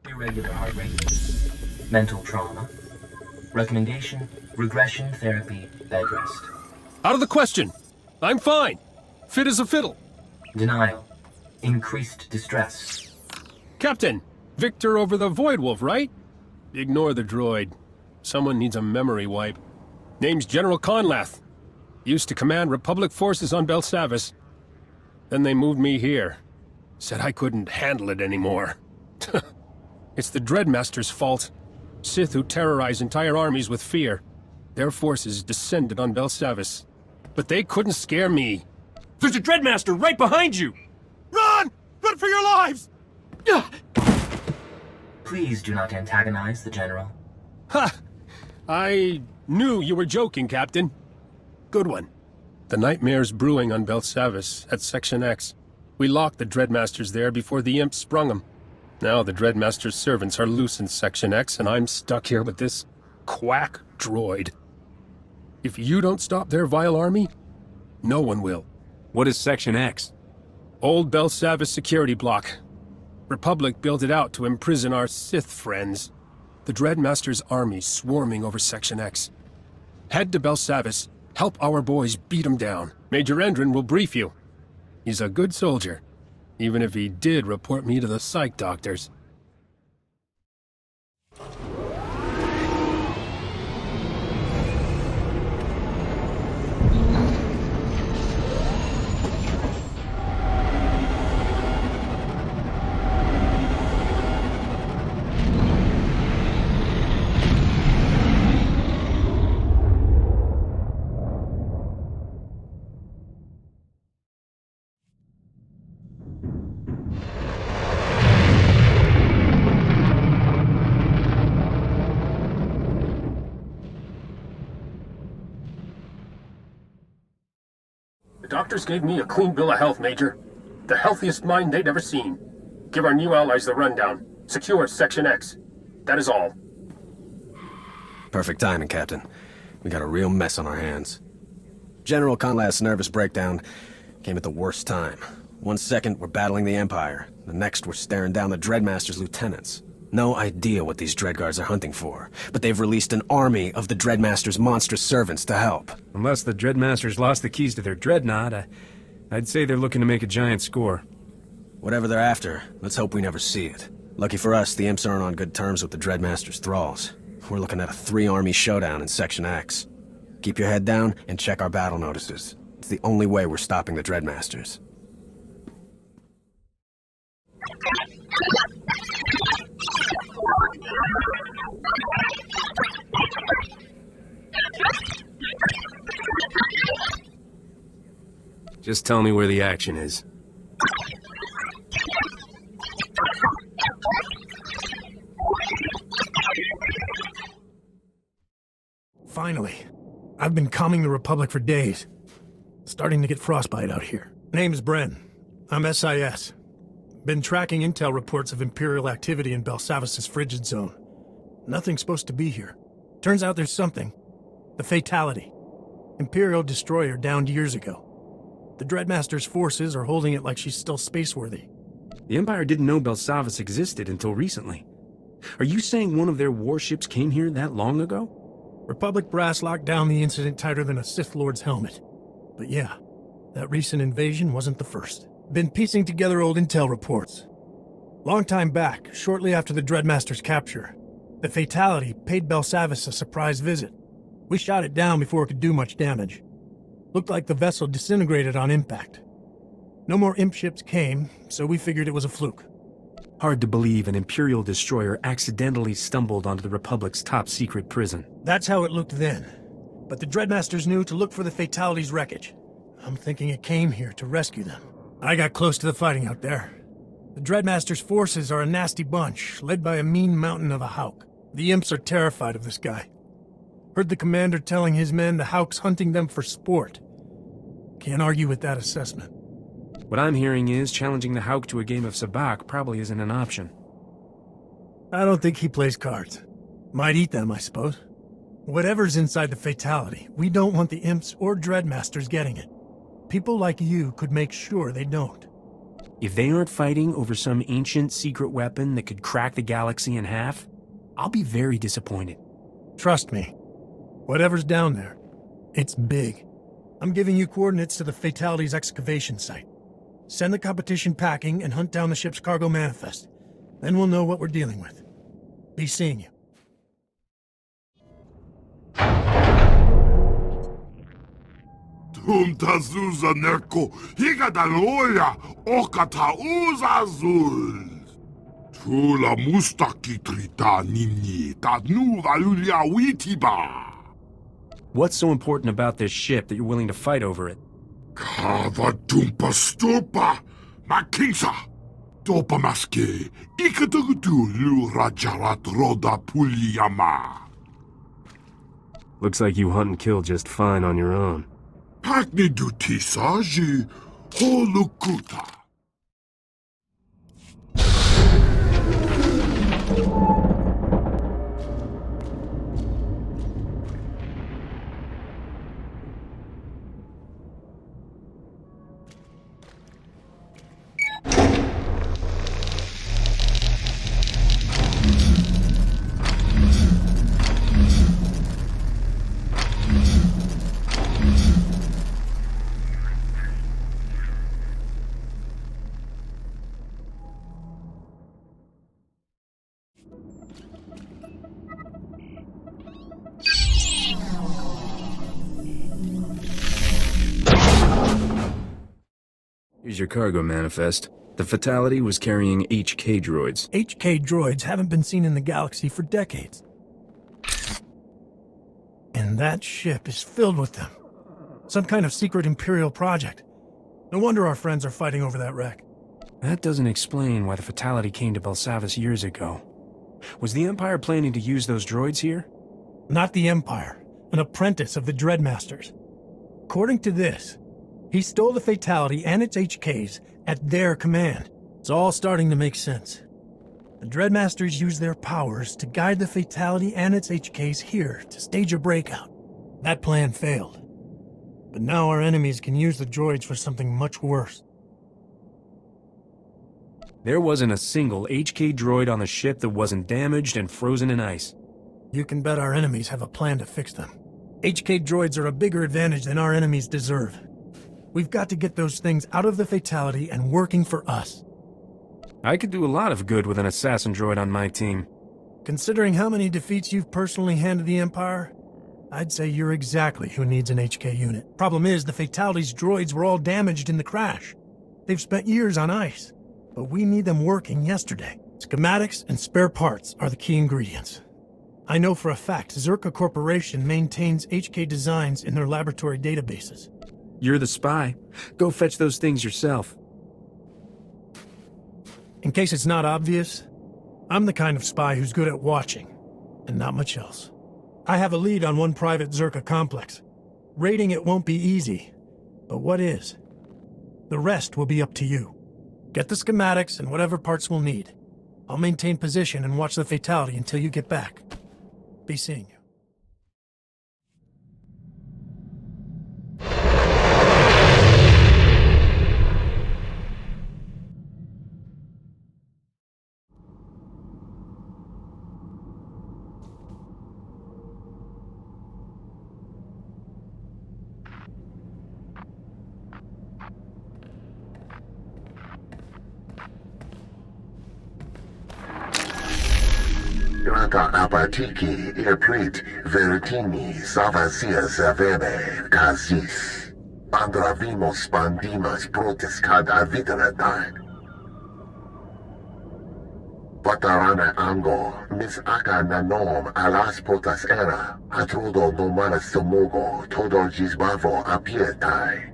Irregular heart rate, mental trauma, recommendation, regression therapy, bed rest. Out of the question! I'm fine! Fit as a fiddle! Denial, increased distress. Captain! Victor over the Void Wolf, right? Ignore the droid. Someone needs a memory wipe. Name's General Conlath. Used to command Republic forces on Belsavis. Then they moved me here. Said I couldn't handle it anymore. It's the Dreadmaster's fault. Sith who terrorize entire armies with fear. Their forces descended on Belsavis. But they couldn't scare me. There's a Dreadmaster right behind you! Run! Run for your lives! Please do not antagonize the General. Ha! I knew you were joking, Captain. Good one. The nightmare's brewing on Belsavis, at Section X. We locked the Dreadmasters there before the imps sprung them. Now the Dreadmaster's servants are loose in Section X, and I'm stuck here with this quack droid. If you don't stop their vile army, no one will. What is Section X? Old Belsavis security block. Republic built it out to imprison our Sith friends. The Dreadmaster's army swarming over Section X. Head to Belsavis, help our boys beat them down. Major Endron will brief you. He's a good soldier, even if he did report me to the psych doctors. Doctors gave me a clean bill of health, Major. The healthiest mind they'd ever seen. Give our new allies the rundown. Secure Section X. That is all. Perfect timing, Captain. We got a real mess on our hands. General Conlath's nervous breakdown came at the worst time. 1 second, we're battling the Empire. The next, we're staring down the Dreadmaster's lieutenants. No idea what these Dreadguards are hunting for, but they've released an army of the Dreadmaster's monstrous servants to help. Unless the Dreadmasters lost the keys to their dreadnought, I'd say they're looking to make a giant score. Whatever they're after, let's hope we never see it. Lucky for us, the Imps aren't on good terms with the Dreadmaster's thralls. We're looking at a 3-army showdown in Section X. Keep your head down and check our battle notices. It's the only way we're stopping the Dreadmasters. Just tell me where the action is. Finally. I've been calming the Republic for days. Starting to get frostbite out here. Name's Bren. I'm SIS. Been tracking intel reports of Imperial activity in Belsavis' frigid zone. Nothing's supposed to be here. Turns out there's something. The Fatality. Imperial destroyer downed years ago. The Dreadmaster's forces are holding it like she's still spaceworthy. The Empire didn't know Belsavis existed until recently. Are you saying one of their warships came here that long ago? Republic brass locked down the incident tighter than a Sith Lord's helmet. But yeah, that recent invasion wasn't the first. Been piecing together old intel reports. Long time back, shortly after the Dreadmaster's capture, the Fatality paid Belsavis a surprise visit. We shot it down before it could do much damage. Looked like the vessel disintegrated on impact. No more imp ships came, so we figured it was a fluke. Hard to believe an Imperial destroyer accidentally stumbled onto the Republic's top-secret prison. That's how it looked then. But the Dreadmasters knew to look for the Fatality's wreckage. I'm thinking it came here to rescue them. I got close to the fighting out there. The Dreadmaster's forces are a nasty bunch, led by a mean mountain of a Hauk. The imps are terrified of this guy. Heard the commander telling his men the Hauk's hunting them for sport. Can't argue with that assessment. What I'm hearing is challenging the Hauk to a game of Sabbac probably isn't an option. I don't think he plays cards. Might eat them, I suppose. Whatever's inside the Fatality, we don't want the imps or Dreadmasters getting it. People like you could make sure they don't. If they aren't fighting over some ancient secret weapon that could crack the galaxy in half, I'll be very disappointed. Trust me. Whatever's down there, it's big. I'm giving you coordinates to the Fatality's excavation site. Send the competition packing and hunt down the ship's cargo manifest. Then we'll know what we're dealing with. Be seeing you. Tumtazuza nerko higadaloya okata uzazul. Tula mustaki trita nini tadnu valulia witiba. What's so important about this ship that you're willing to fight over it? Kava dumpa stupa makinsa. Dopa maske ikatugutu lu rajarat roda puliyama. Looks like you hunt and kill just fine on your own. Hakni dutisaji holukuta. Here's your cargo manifest. The Fatality was carrying HK droids. HK droids haven't been seen in the galaxy for decades. And that ship is filled with them. Some kind of secret Imperial project. No wonder our friends are fighting over that wreck. That doesn't explain why the Fatality came to Belsavis years ago. Was the Empire planning to use those droids here? Not the Empire. An apprentice of the Dreadmasters. According to this, he stole the Fatality and its HKs at their command. It's all starting to make sense. The Dreadmasters used their powers to guide the Fatality and its HKs here to stage a breakout. That plan failed. But now our enemies can use the droids for something much worse. There wasn't a single HK droid on the ship that wasn't damaged and frozen in ice. You can bet our enemies have a plan to fix them. HK droids are a bigger advantage than our enemies deserve. We've got to get those things out of the Fatality and working for us. I could do a lot of good with an assassin droid on my team. Considering how many defeats you've personally handed the Empire, I'd say you're exactly who needs an HK unit. Problem is, the Fatality's droids were all damaged in the crash. They've spent years on ice, but we need them working yesterday. Schematics and spare parts are the key ingredients. I know for a fact Zerka Corporation maintains HK designs in their laboratory databases. You're the spy. Go fetch those things yourself. In case it's not obvious, I'm the kind of spy who's good at watching, and not much else. I have a lead on one private Zerka complex. Raiding it won't be easy, but what is? The rest will be up to you. Get the schematics and whatever parts we'll need. I'll maintain position and watch the Fatality until you get back. Be seeing you. Rata abatiki ilprit veritini savasia savere casis. Andravimos pandimas protescad aviteratai. Patarana ango, mis aka nanom alas potas era, atrodo nomana somogo, todo gisbavo apietai.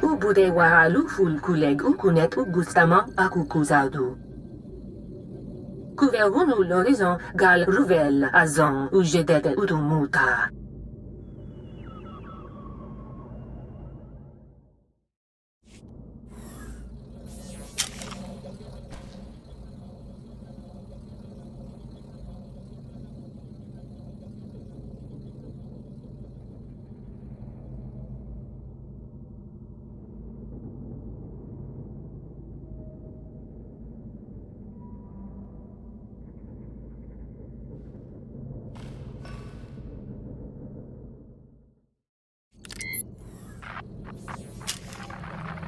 Ubude waralu ful kuleg ukunet ugustama akukuzadu. Couverons-nous l'horizon gal ruvel azon ou jedete udumuta.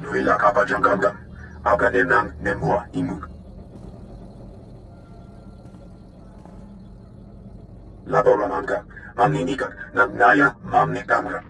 Nuila kapa jangangam, aganenang nemua imuk. Laboramanga, mamninikak, nagnaya mamnikamra.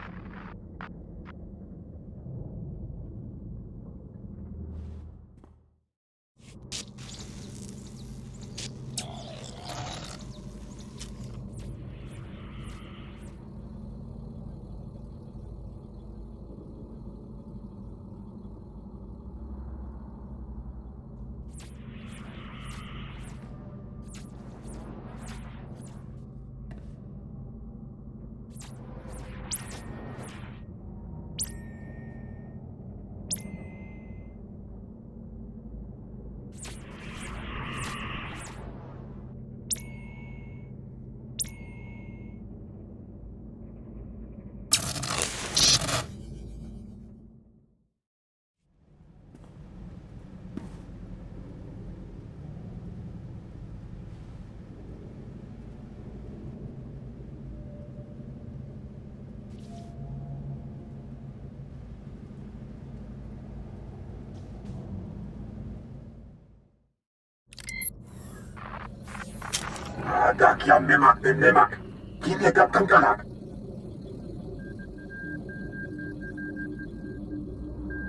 Adak ya memak ben memak. Kini tak tangkalak.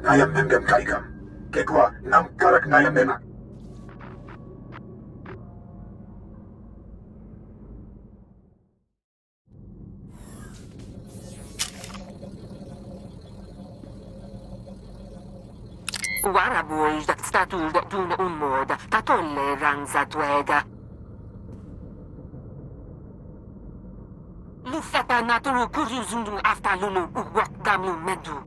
Nayam memgam kaikam. Kekwa nam karak nayam memak. Warabuj statul dun umod, tatolle ranza tuega. Lufata naturu kuryuzundu aftalulu uwak gamlu mendu.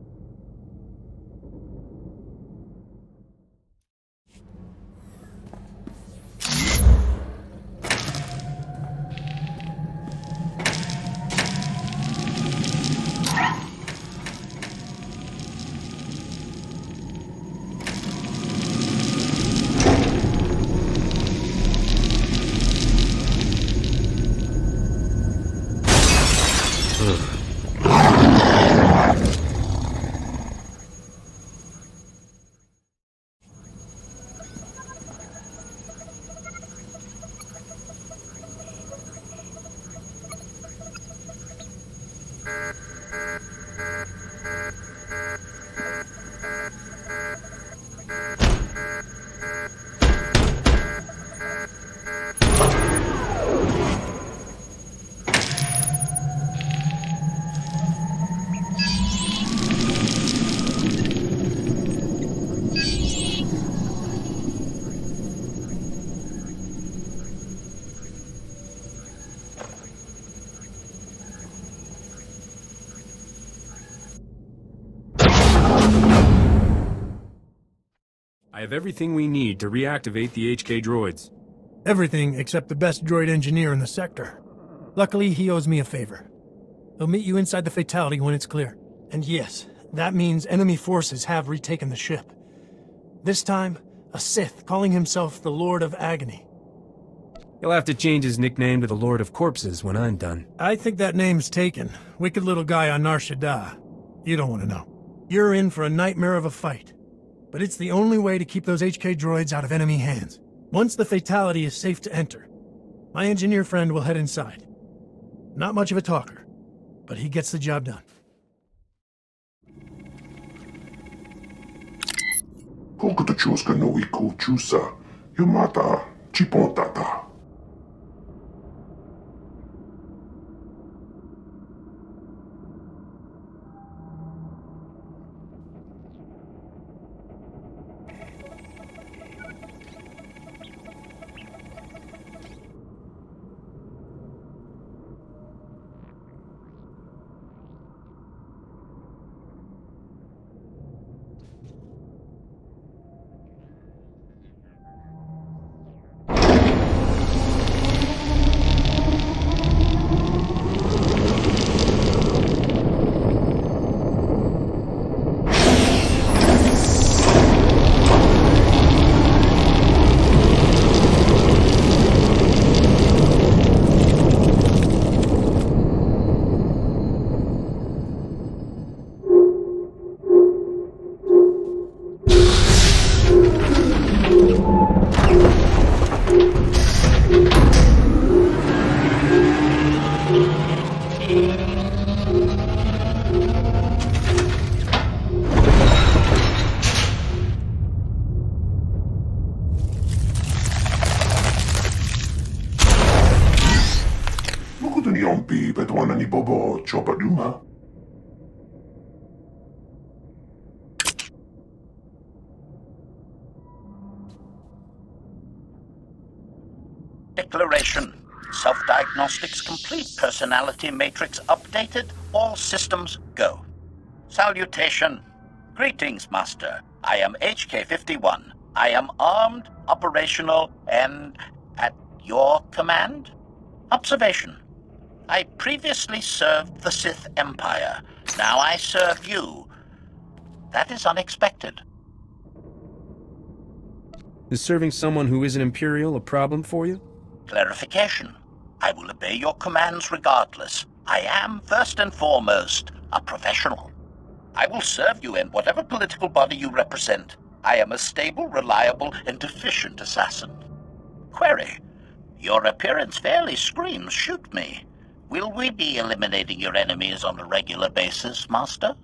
I have everything we need to reactivate the HK droids. Everything except the best droid engineer in the sector. Luckily, he owes me a favor. He'll meet you inside the Fatality when it's clear. And yes, that means enemy forces have retaken the ship. This time, a Sith calling himself the Lord of Agony. He'll have to change his nickname to the Lord of Corpses when I'm done. I think that name's taken. Wicked little guy on Nar Shaddaa. You don't want to know. You're in for a nightmare of a fight. But it's the only way to keep those HK droids out of enemy hands. Once the Fatality is safe to enter, my engineer friend will head inside. Not much of a talker, but he gets the job done. Kokutachuska no iku chusa, yamata chipontata. Declaration. Self-diagnostics complete. Personality matrix updated. All systems go. Salutation. Greetings, Master. I am HK-51. I am armed, operational, and at your command? Observation. I previously served the Sith Empire. Now I serve you. That is unexpected. Is serving someone who isn't Imperial a problem for you? Clarification. I will obey your commands regardless. I am, first and foremost, a professional. I will serve you in whatever political body you represent. I am a stable, reliable, and efficient assassin. Query. Your appearance fairly screams shoot me. Will we be eliminating your enemies on a regular basis, Master?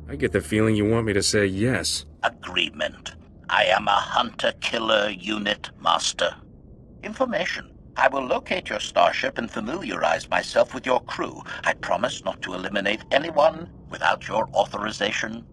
I get the feeling you want me to say yes. Agreement. I am a hunter-killer unit, Master. Information. I will locate your starship and familiarize myself with your crew. I promise not to eliminate anyone without your authorization.